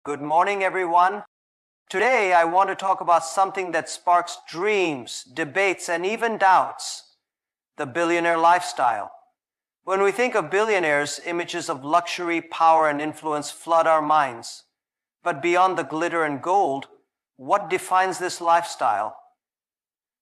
Good morning, everyone. Today, I want to talk about something that sparks dreams, debates, and even doubts: the billionaire lifestyle. When we think of billionaires, images of luxury, power, and influence flood our minds. But beyond the glitter and gold, what defines this lifestyle?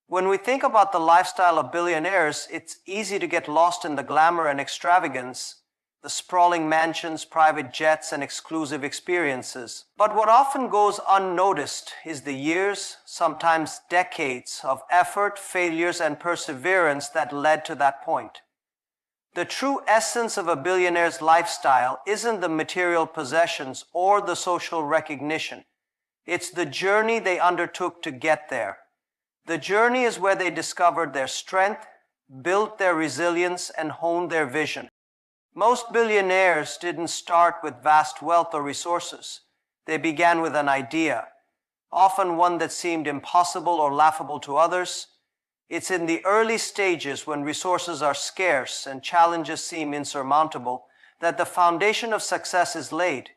When we think about the lifestyle of billionaires, it's easy to get lost in the glamour and extravagance, the sprawling mansions, private jets, and exclusive experiences. But what often goes unnoticed is the years, sometimes decades, of effort, failures, and perseverance that led to that point. The true essence of a billionaire's lifestyle isn't the material possessions or the social recognition. It's the journey they undertook to get there. The journey is where they discovered their strength, built their resilience, and honed their vision. Most billionaires didn't start with vast wealth or resources. They began with an idea, often one that seemed impossible or laughable to others. It's in the early stages, when resources are scarce and challenges seem insurmountable, that the foundation of success is laid.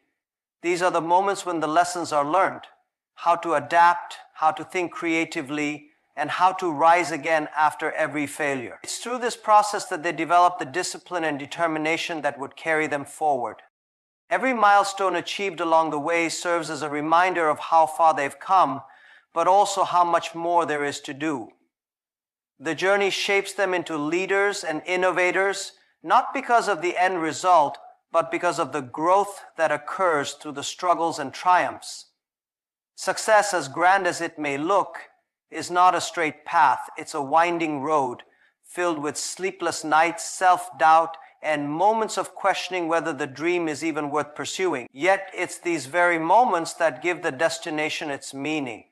These are the moments when the lessons are learned: how to adapt, how to think creatively, and how to rise again after every failure. It's through this process that they develop the discipline and determination that would carry them forward. Every milestone achieved along the way serves as a reminder of how far they've come, but also how much more there is to do. The journey shapes them into leaders and innovators, not because of the end result, but because of the growth that occurs through the struggles and triumphs. Success, as grand as it may look, is not a straight path. It's a winding road filled with sleepless nights, self-doubt, and moments of questioning whether the dream is even worth pursuing. Yet it's these very moments that give the destination its meaning.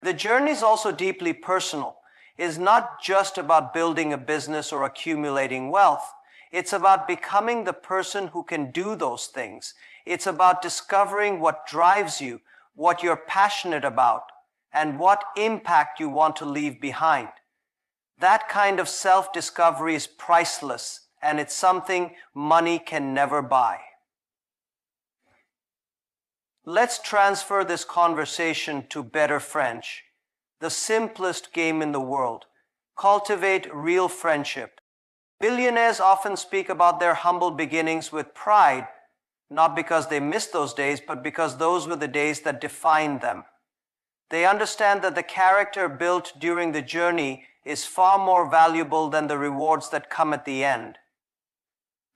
The journey is also deeply personal. It is not just about building a business or accumulating wealth. It's about becoming the person who can do those things. It's about discovering what drives you, what you're passionate about, and what impact you want to leave behind. That kind of self-discovery is priceless, and it's something money can never buy. Let's transfer this conversation to better French, the simplest game in the world. Cultivate real friendship. Billionaires often speak about their humble beginnings with pride, not because they missed those days, but because those were the days that defined them. They understand that the character built during the journey is far more valuable than the rewards that come at the end.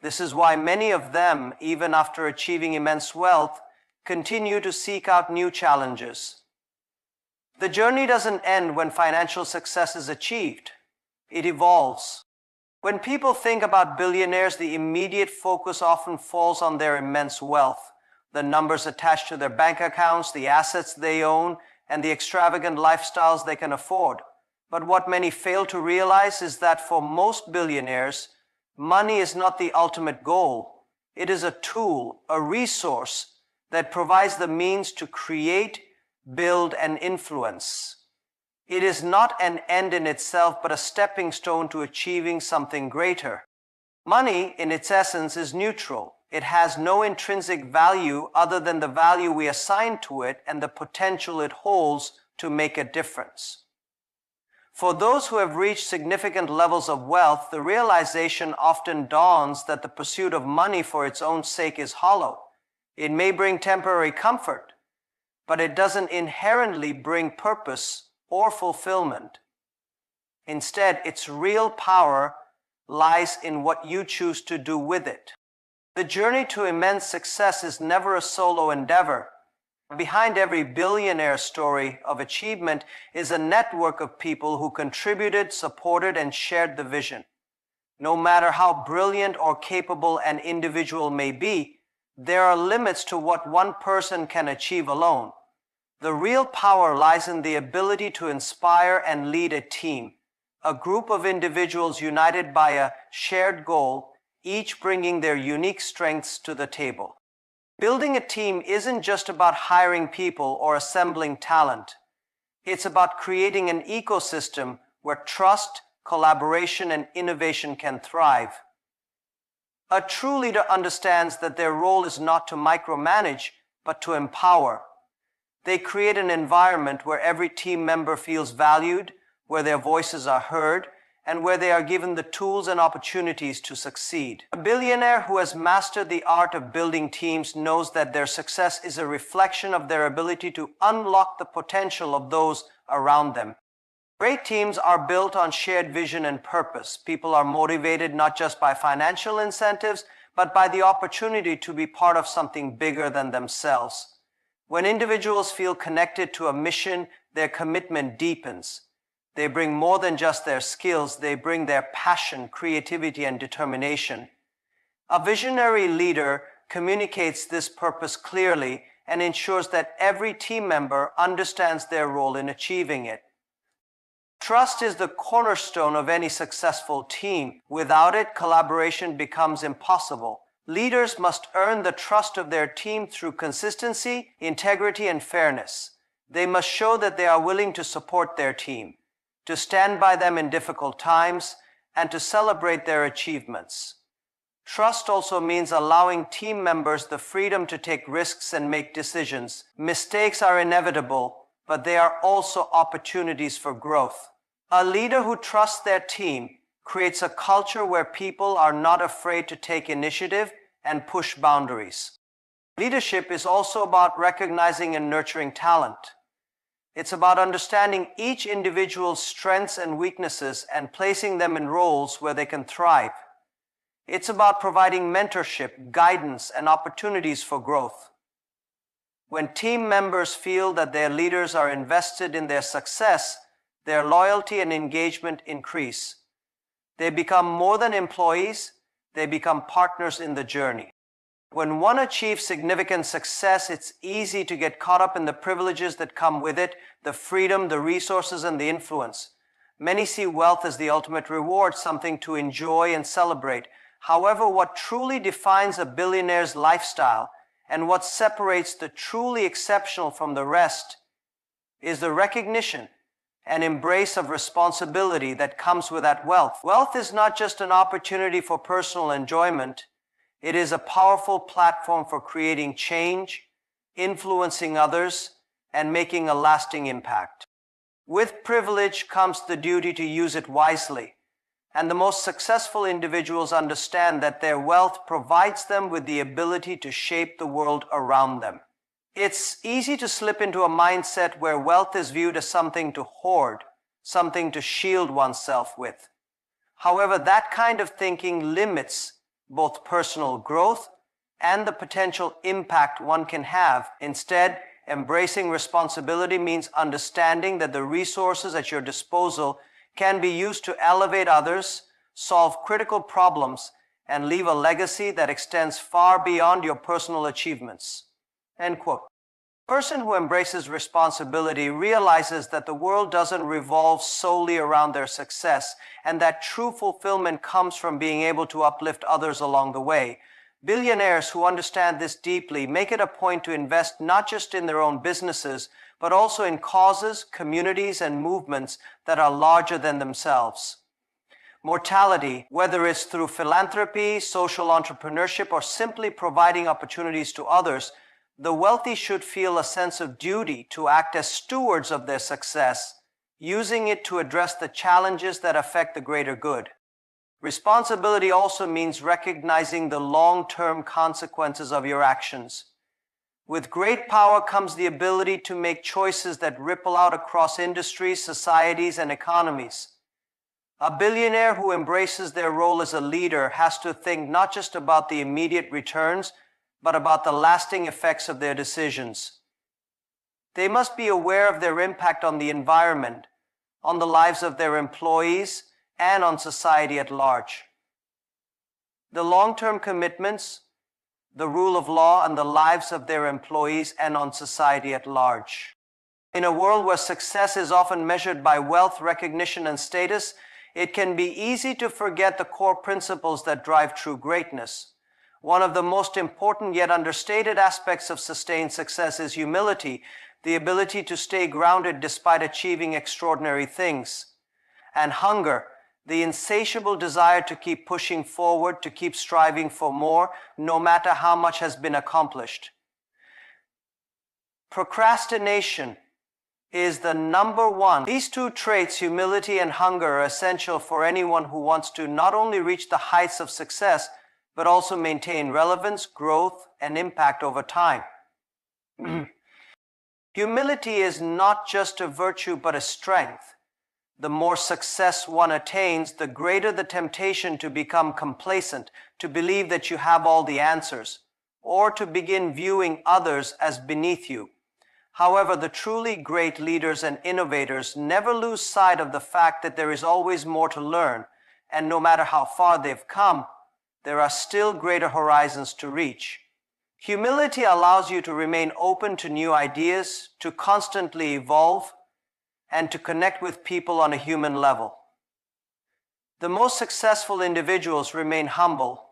This is why many of them, even after achieving immense wealth, continue to seek out new challenges. The journey doesn't end when financial success is achieved. It evolves. When people think about billionaires, the immediate focus often falls on their immense wealth, the numbers attached to their bank accounts, the assets they own, and the extravagant lifestyles they can afford. But what many fail to realize is that for most billionaires, money is not the ultimate goal. It is a tool, a resource that provides the means to create, build, and influence. It is not an end in itself, but a stepping stone to achieving something greater. Money, in its essence, is neutral. It has no intrinsic value other than the value we assign to it and the potential it holds to make a difference. For those who have reached significant levels of wealth, the realization often dawns that the pursuit of money for its own sake is hollow. It may bring temporary comfort, but it doesn't inherently bring purpose or fulfillment. Instead, its real power lies in what you choose to do with it. The journey to immense success is never a solo endeavor. Behind every billionaire story of achievement is a network of people who contributed, supported, and shared the vision. No matter how brilliant or capable an individual may be, there are limits to what one person can achieve alone. The real power lies in the ability to inspire and lead a team, a group of individuals united by a shared goal, each bringing their unique strengths to the table. Building a team isn't just about hiring people or assembling talent. It's about creating an ecosystem where trust, collaboration, and innovation can thrive. A true leader understands that their role is not to micromanage, but to empower. They create an environment where every team member feels valued, where their voices are heard, and where they are given the tools and opportunities to succeed. A billionaire who has mastered the art of building teams knows that their success is a reflection of their ability to unlock the potential of those around them. Great teams are built on shared vision and purpose. People are motivated not just by financial incentives, but by the opportunity to be part of something bigger than themselves. When individuals feel connected to a mission, their commitment deepens. They bring more than just their skills, they bring their passion, creativity, and determination. A visionary leader communicates this purpose clearly and ensures that every team member understands their role in achieving it. Trust is the cornerstone of any successful team. Without it, collaboration becomes impossible. Leaders must earn the trust of their team through consistency, integrity, and fairness. They must show that they are willing to support their team, to stand by them in difficult times, and to celebrate their achievements. Trust also means allowing team members the freedom to take risks and make decisions. Mistakes are inevitable, but they are also opportunities for growth. A leader who trusts their team creates a culture where people are not afraid to take initiative and push boundaries. Leadership is also about recognizing and nurturing talent. It's about understanding each individual's strengths and weaknesses and placing them in roles where they can thrive. It's about providing mentorship, guidance, and opportunities for growth. When team members feel that their leaders are invested in their success, their loyalty and engagement increase. They become more than employees, they become partners in the journey. When one achieves significant success, it's easy to get caught up in the privileges that come with it, the freedom, the resources, and the influence. Many see wealth as the ultimate reward, something to enjoy and celebrate. However, what truly defines a billionaire's lifestyle and what separates the truly exceptional from the rest is the recognition and embrace of responsibility that comes with that wealth. Wealth is not just an opportunity for personal enjoyment. It is a powerful platform for creating change, influencing others, and making a lasting impact. With privilege comes the duty to use it wisely, and the most successful individuals understand that their wealth provides them with the ability to shape the world around them. It's easy to slip into a mindset where wealth is viewed as something to hoard, something to shield oneself with. However, that kind of thinking limits both personal growth and the potential impact one can have. Instead, embracing responsibility means understanding that the resources at your disposal can be used to elevate others, solve critical problems, and leave a legacy that extends far beyond your personal achievements. End quote. A person who embraces responsibility realizes that the world doesn't revolve solely around their success, and that true fulfillment comes from being able to uplift others along the way. Billionaires who understand this deeply make it a point to invest not just in their own businesses, but also in causes, communities, and movements that are larger than themselves. Mortality, whether it's through philanthropy, social entrepreneurship, or simply providing opportunities to others, the wealthy should feel a sense of duty to act as stewards of their success, using it to address the challenges that affect the greater good. Responsibility also means recognizing the long-term consequences of your actions. With great power comes the ability to make choices that ripple out across industries, societies, and economies. A billionaire who embraces their role as a leader has to think not just about the immediate returns, but about the lasting effects of their decisions. They must be aware of their impact on the environment, on the lives of their employees, and on society at large. The long-term commitments, the rule of law, and the lives of their employees and on society at large. In a world where success is often measured by wealth, recognition, and status, it can be easy to forget the core principles that drive true greatness. One of the most important yet understated aspects of sustained success is humility, the ability to stay grounded despite achieving extraordinary things. And hunger, the insatiable desire to keep pushing forward, to keep striving for more, no matter how much has been accomplished. Procrastination is the number one. These two traits, humility and hunger, are essential for anyone who wants to not only reach the heights of success, but also maintain relevance, growth, and impact over time. Humility is not just a virtue, but a strength. The more success one attains, the greater the temptation to become complacent, to believe that you have all the answers, or to begin viewing others as beneath you. However, the truly great leaders and innovators never lose sight of the fact that there is always more to learn, and no matter how far they've come, there are still greater horizons to reach. Humility allows you to remain open to new ideas, to constantly evolve, and to connect with people on a human level. The most successful individuals remain humble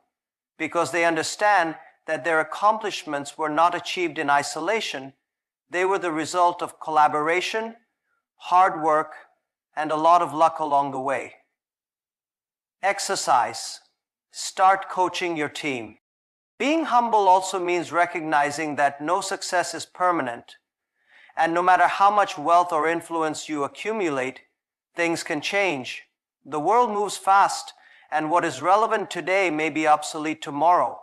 because they understand that their accomplishments were not achieved in isolation. They were the result of collaboration, hard work, and a lot of luck along the way. Exercise. Start coaching your team. Being humble also means recognizing that no success is permanent, and no matter how much wealth or influence you accumulate, things can change. The world moves fast, and what is relevant today may be obsolete tomorrow.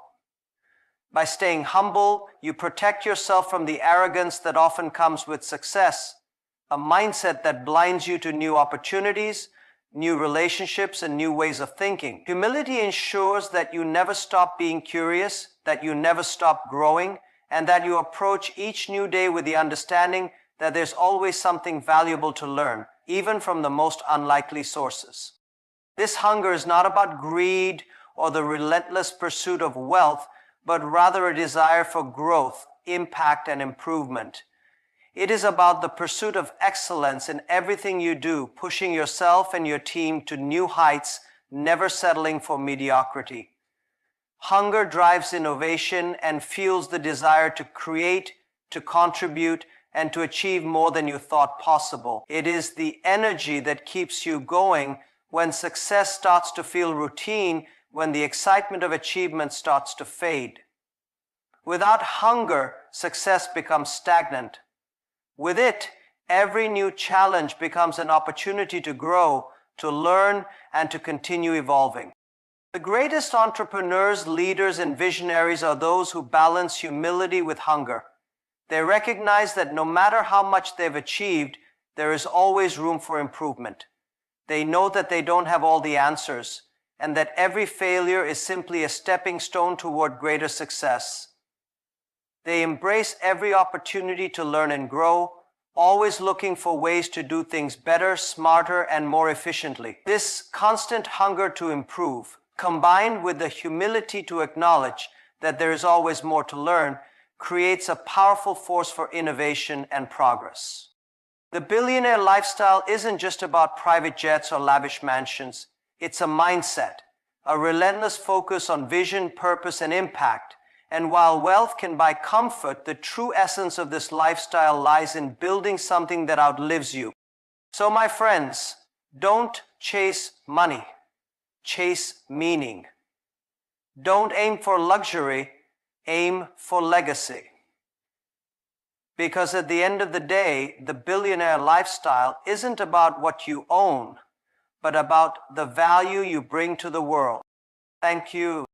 By staying humble, you protect yourself from the arrogance that often comes with success, a mindset that blinds you to new opportunities, new relationships, and new ways of thinking. Humility ensures that you never stop being curious, that you never stop growing, and that you approach each new day with the understanding that there's always something valuable to learn, even from the most unlikely sources. This hunger is not about greed or the relentless pursuit of wealth, but rather a desire for growth, impact, and improvement. It is about the pursuit of excellence in everything you do, pushing yourself and your team to new heights, never settling for mediocrity. Hunger drives innovation and fuels the desire to create, to contribute, and to achieve more than you thought possible. It is the energy that keeps you going when success starts to feel routine, when the excitement of achievement starts to fade. Without hunger, success becomes stagnant. With it, every new challenge becomes an opportunity to grow, to learn, and to continue evolving. The greatest entrepreneurs, leaders, and visionaries are those who balance humility with hunger. They recognize that no matter how much they've achieved, there is always room for improvement. They know that they don't have all the answers, and that every failure is simply a stepping stone toward greater success. They embrace every opportunity to learn and grow, always looking for ways to do things better, smarter, and more efficiently. This constant hunger to improve, combined with the humility to acknowledge that there is always more to learn, creates a powerful force for innovation and progress. The billionaire lifestyle isn't just about private jets or lavish mansions. It's a mindset, a relentless focus on vision, purpose, and impact. And while wealth can buy comfort, the true essence of this lifestyle lies in building something that outlives you. So, my friends, don't chase money. Chase meaning. Don't aim for luxury. Aim for legacy. Because at the end of the day, the billionaire lifestyle isn't about what you own, but about the value you bring to the world. Thank you.